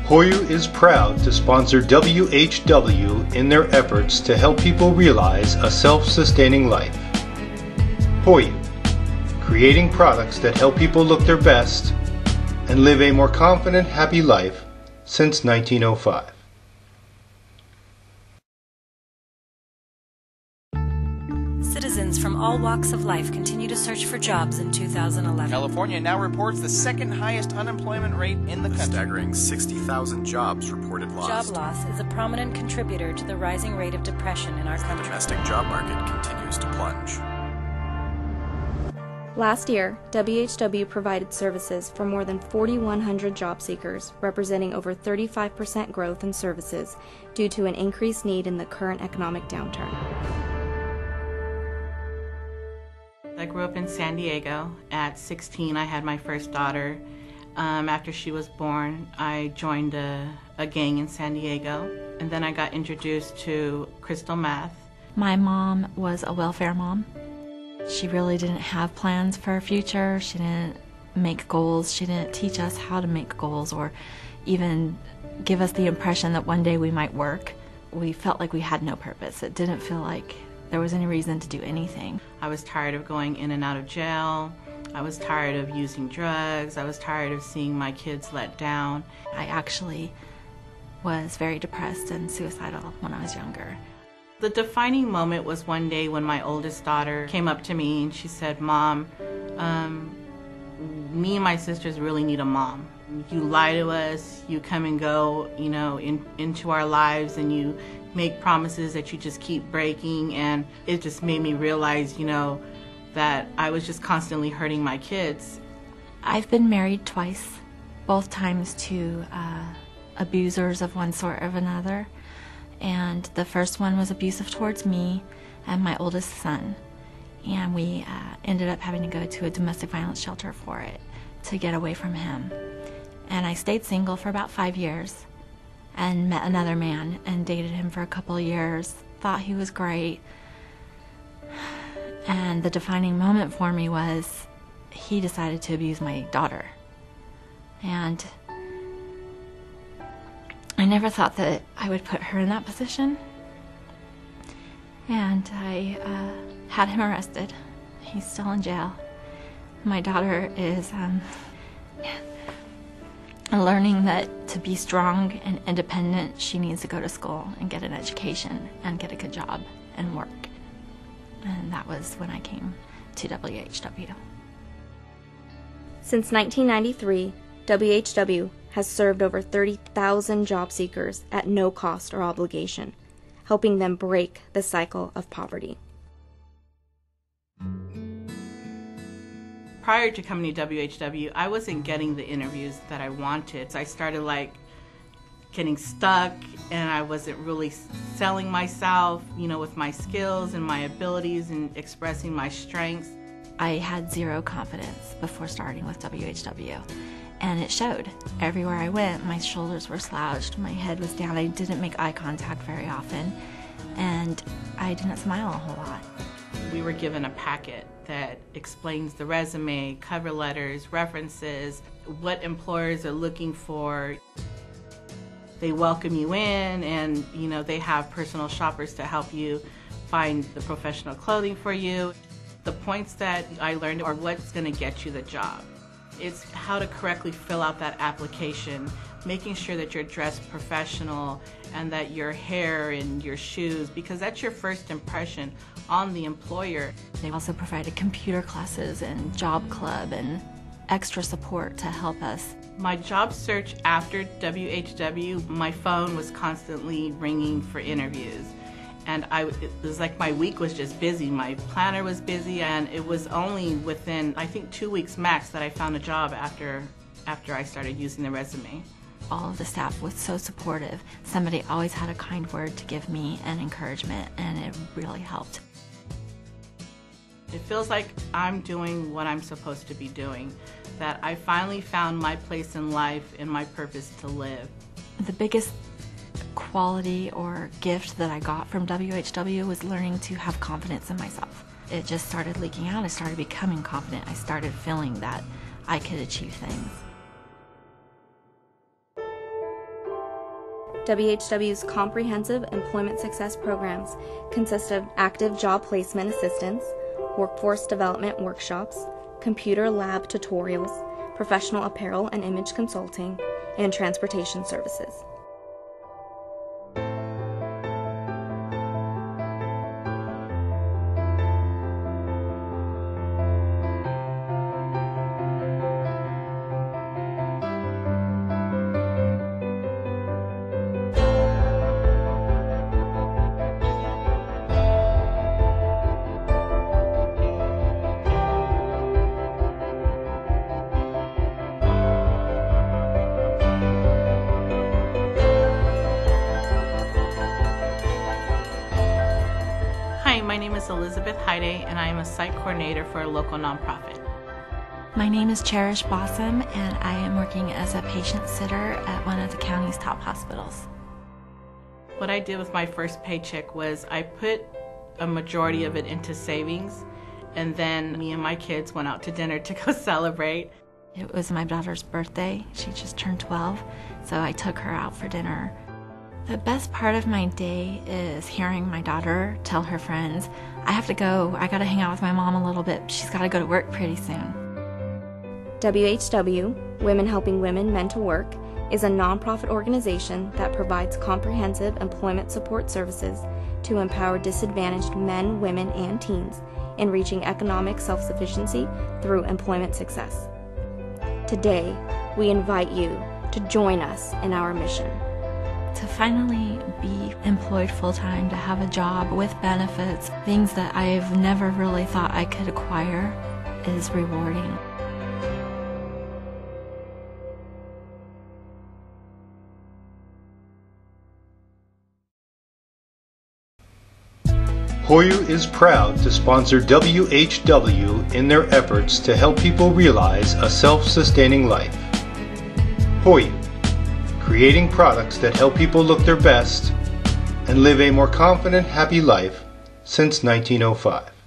Hoyu is proud to sponsor WHW in their efforts to help people realize a self-sustaining life. Hoyu, creating products that help people look their best and live a more confident, happy life since 1905. Citizens from all walks of life continue to search for jobs in 2011. California now reports the second highest unemployment rate in the country. A staggering 60,000 jobs reported lost. Job loss is a prominent contributor to the rising rate of depression in our country. The domestic job market continues to plunge. Last year, WHW provided services for more than 4,100 job seekers, representing over 35% growth in services due to an increased need in the current economic downturn. I grew up in San Diego. At 16, I had my first daughter. After she was born, I joined a gang in San Diego, and then I got introduced to crystal meth. My mom was a welfare mom. She really didn't have plans for her future. She didn't make goals. She didn't teach us how to make goals or even give us the impression that one day we might work. We felt like we had no purpose. It didn't feel like there was any reason to do anything. I was tired of going in and out of jail. I was tired of using drugs. I was tired of seeing my kids let down. I actually was very depressed and suicidal when I was younger. The defining moment was one day when my oldest daughter came up to me and she said, "Mom, me and my sisters really need a mom. You lie to us, you come and go, into our lives, and you make promises that you just keep breaking." And it just made me realize, that I was just constantly hurting my kids. I've been married twice, both times to abusers of one sort or another. And the first one was abusive towards me and my oldest son. And we ended up having to go to a domestic violence shelter for it to get away from him. And I stayed single for about 5 years and met another man and dated him for a couple of years, thought he was great. And the defining moment for me was he decided to abuse my daughter. And I never thought that I would put her in that position. And I had him arrested. He's still in jail. My daughter is learning that to be strong and independent, she needs to go to school and get an education and get a good job and work. And that was when I came to WHW. Since 1993, WHW has served over 30,000 job seekers at no cost or obligation, helping them break the cycle of poverty. Prior to coming to WHW, I wasn't getting the interviews that I wanted. So I started getting stuck, and I wasn't really selling myself, with my skills and my abilities and expressing my strengths. I had zero confidence before starting with WHW, and it showed. Everywhere I went, my shoulders were slouched, my head was down, I didn't make eye contact very often, and I didn't smile a whole lot. We were given a packet that explains the resume, cover letters, references, what employers are looking for. They welcome you in, and they have personal shoppers to help you find the professional clothing for you. The points that I learned are what's going to get you the job. It's how to correctly fill out that application, making sure that you're dressed professional and that your hair and your shoes, because that's your first impression on the employer. They also provided computer classes and job club and extra support to help us. My job search after WHW, my phone was constantly ringing for interviews. And it was like my week was just busy. My planner was busy, and it was only within, I think, 2 weeks max that I found a job after I started using the resume. All of the staff was so supportive. Somebody always had a kind word to give me and encouragement, and it really helped. It feels like I'm doing what I'm supposed to be doing, that I finally found my place in life and my purpose to live. The biggest quality or gift that I got from WHW was learning to have confidence in myself. It just started leaking out. I started becoming confident. I started feeling that I could achieve things. WHW's comprehensive employment success programs consist of active job placement assistance, workforce development workshops, computer lab tutorials, professional apparel and image consulting, and transportation services. Hi, my name is Elizabeth Heide, and I am a site coordinator for a local nonprofit. My name is Cherish Bossum, and I am working as a patient sitter at one of the county's top hospitals. What I did with my first paycheck was I put a majority of it into savings, and then me and my kids went out to dinner to go celebrate. It was my daughter's birthday. She just turned 12, so I took her out for dinner. The best part of my day is hearing my daughter tell her friends, I have to go, I gotta hang out with my mom a little bit, she's gotta go to work pretty soon. WHW, Women Helping Women Men to Work, is a nonprofit organization that provides comprehensive employment support services to empower disadvantaged men, women, and teens in reaching economic self-sufficiency through employment success. Today, we invite you to join us in our mission. To finally be employed full-time, to have a job with benefits, things that I've never really thought I could acquire, is rewarding. Hoyu is proud to sponsor WHW in their efforts to help people realize a self-sustaining life. Hoyu, creating products that help people look their best and live a more confident, happy life since 1905.